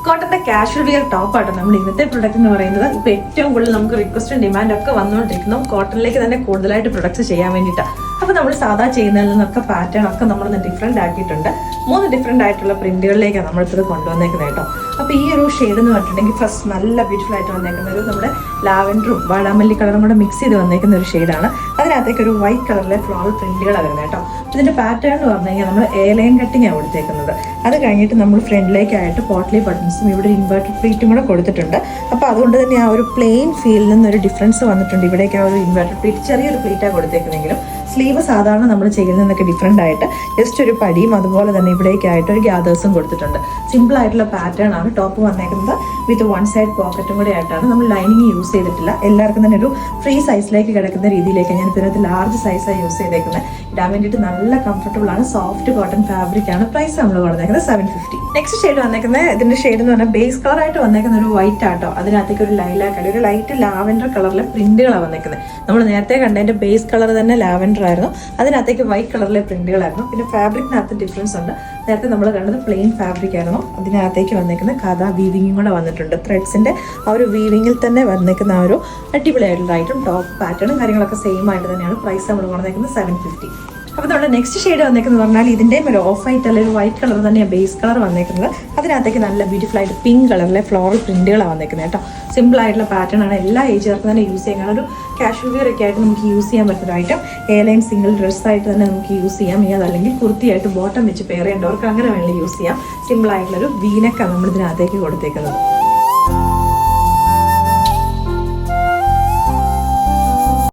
കോട്ടന്റെ casual wear top ആട്ടോ നമ്മൾ ഇന്നത്തെ പ്രൊഡക്റ്റ് എന്ന് പറയുന്നത്. ഇപ്പൊ ഏറ്റവും കൂടുതൽ നമുക്ക് റിക്വസ്റ്റും ഡിമാൻഡ് ഒക്കെ വന്നുകൊണ്ടിരിക്കുന്നു കോട്ടണിലേക്ക് തന്നെ കൂടുതലായിട്ട് പ്രൊഡക്ട്സ് ചെയ്യാൻ വേണ്ടിയിട്ടാണ്. അപ്പൊ നമ്മൾ സാധാ ചെയ്യുന്നതിൽ നിന്നൊക്കെ പാറ്റേൺ ഒക്കെ നമ്മളൊന്ന് ഡിഫറെന്റ് ആക്കിയിട്ടുണ്ട്. 3 ഡിഫറെന്റ് ആയിട്ടുള്ള പ്രിന്റുകളിലേക്കാണ് നമ്മളിത് കൊണ്ടുവന്നേക്കുന്നത് കേട്ടോ. അപ്പൊ ഈ ഒരു ഷെയ്ഡ് എന്ന് പറഞ്ഞിട്ടുണ്ടെങ്കിൽ ഫസ്റ്റ് നല്ല ബ്യൂട്ടിഫുൾ ആയിട്ട് വന്നേക്കുന്ന ഒരു നമ്മുടെ ലാവൻഡറും വാടാമല്ലി കളറും കൂടെ മിക്സ് ചെയ്ത് വന്നേക്കുന്ന ഒരു ഷെയ്ഡാണ്. അതിനകത്തേക്ക് ഒരു വൈറ്റ് കളറിലെ ഫ്ലോറൽ പ്രിന്റുകളാണ് വരുന്നത് കേട്ടോ. ഇതിന്റെ പാറ്റേൺ എന്ന് പറഞ്ഞു കഴിഞ്ഞാൽ നമ്മൾ എയർലൈൻ കട്ടിങ് ആണ് കൊടുത്തേക്കുന്നത്. അത് കഴിഞ്ഞിട്ട് നമ്മൾ ഫ്രണ്ടിലേക്കായിട്ട് പോട്ട്ലി ബട്ടൺസും ഇവിടെ ഇൻവേർട്ടഡ് പ്ലീറ്റും കൂടെ കൊടുത്തിട്ടുണ്ട്. അപ്പോൾ അതുകൊണ്ട് തന്നെ ആ ഒരു പ്ലെയിൻ ഫീലിൽ നിന്നൊരു ഡിഫറൻസ് വന്നിട്ടുണ്ട്. ഇവിടേക്ക് ആ ഒരു ഇൻവേർട്ടഡ് പ്ലീറ്റ് ചെറിയൊരു പ്ലീറ്റാണ് കൊടുത്തേക്കുന്നതെങ്കിലും സ്ലീവ് സാധാരണ നമ്മൾ ചെയ്യുന്നതൊക്കെ ഡിഫറെൻ്റ് ആയിട്ട് ജസ്റ്റ് ഒരു പടിയും അതുപോലെ തന്നെ ഇവിടേക്കായിട്ട് ഒരു ഗ്യാദേഴ്സും കൊടുത്തിട്ടുണ്ട്. സിമ്പിൾ ആയിട്ടുള്ള പാറ്റേൺ ആണ്. ടോപ്പ് വന്നേക്കുന്നത് വിത്ത് 1 സൈഡ് പോക്കറ്റും കൂടെ ആയിട്ടാണ്. നമ്മൾ ലൈനിങ് യൂസ് ചെയ്തിട്ടില്ല. എല്ലാവർക്കും തന്നെ ഒരു ഫ്രീ സൈസിലേക്ക് കിടക്കുന്ന രീതിയിലേക്ക് ഞാൻ ഇതിനകത്ത് ലാർജ് സൈസാണ് യൂസ് ചെയ്തേക്കുന്നത്. ഇടാൻ വേണ്ടിയിട്ട് നല്ല കംഫർട്ടബിൾ ആണ്. സോഫ്റ്റ് കോട്ടൺ ഫാബ്രിക് ആണ്. പ്രൈസ് നമ്മൾ കൊടുത്തേക്കുന്നത് 750. നെക്സ്റ്റ് ഷെയ്ഡ് വന്നേക്കുന്നത് ഇതിന്റെ ഷെയ്ഡ് എന്ന് പറഞ്ഞാൽ ബേസ് കളർ ആയിട്ട് വന്നേക്കുന്ന ഒരു വൈറ്റ് ആട്ടോ. അതിനകത്തേക്ക് ഒരു ലൈലാക്ക് ഒരു ലൈറ്റ് ലാവൻഡർ കളറിലെ പ്രിന്റുകളാണ് വന്നേക്കുന്നത്. നമ്മൾ നേരത്തെ കണ്ടതിന്റെ ബേസ് കളർ തന്നെ ലാവൻഡർ ആയിരുന്നു. അതിനകത്തേക്ക് വൈറ്റ് കളറിലെ പ്രിന്റുകളായിരുന്നു. പിന്നെ ഫാബ്രിക്കിനകത്ത് ഡിഫറൻസ് ഉണ്ട്. നേരത്തെ നമ്മൾ കണ്ടത് പ്ലെയിൻ ഫാബ്രിക് ആയിരുന്നു. അതിനകത്തേക്ക് വന്നേക്കുന്ന ഖദ വീവിങ്ങും കൂടെ വന്നിട്ടുണ്ട്. ത്രെഡ്സിന്റെ ആ ഒരു വീവിങ്ങിൽ തന്നെ വന്നേക്കുന്ന ആ ഒരു അടിപൊളിയായിട്ടുള്ള ഐറ്റം ടോപ്പ് പാറ്റേണും കാര്യങ്ങളൊക്കെ സെയിം ആയിട്ട് തന്നെയാണ്. പ്രൈസ് നമ്മൾ വന്നേക്കുന്നത് 750. അപ്പോൾ നമ്മുടെ നെക്സ്റ്റ് ഷെയ്ഡ് വന്നേക്കുന്നത് പറഞ്ഞാൽ ഇതിൻ്റെയും ഒരു ഓഫ് വൈറ്റ് അല്ലെങ്കിൽ ഒരു വൈറ്റ് കളർ തന്നെയാണ് ബേസ് കളർ വന്നേക്കുന്നത്. അതിനകത്തേക്ക് നല്ല ബ്യൂട്ടിഫുൾ ആയിട്ട് പിങ്ക് കളറിലെ ഫ്ലോറൽ പ്രിന്റുകളാണ് വന്നേക്കുന്നത് കേട്ടോ. സിമ്പിൾ ആയിട്ടുള്ള പാറ്റേൺ ആണ്. എല്ലാ ഏജുകാർക്കും തന്നെ യൂസ് ചെയ്യാൻ ഒരു കാഷ്വൽ വിയർ ഒക്കെ ആയിട്ട് നമുക്ക് യൂസ് ചെയ്യാൻ പറ്റുന്ന ഐറ്റം. എയർലൈൻ സിംഗിൾ ഡ്രസ്സായിട്ട് തന്നെ നമുക്ക് യൂസ് ചെയ്യാം. അതല്ലെങ്കിൽ കുർത്തിയായിട്ട് ബോട്ടം വെച്ച് പെയർ ചെയ്യേണ്ടവർക്ക് അങ്ങനെ വേണമെങ്കിൽ യൂസ് ചെയ്യാം. സിമ്പിൾ ആയിട്ടുള്ളൊരു വീനക്കാണ് നമ്മൾ ഇതിനകത്തേക്ക് കൊടുത്തേക്കുന്നത്.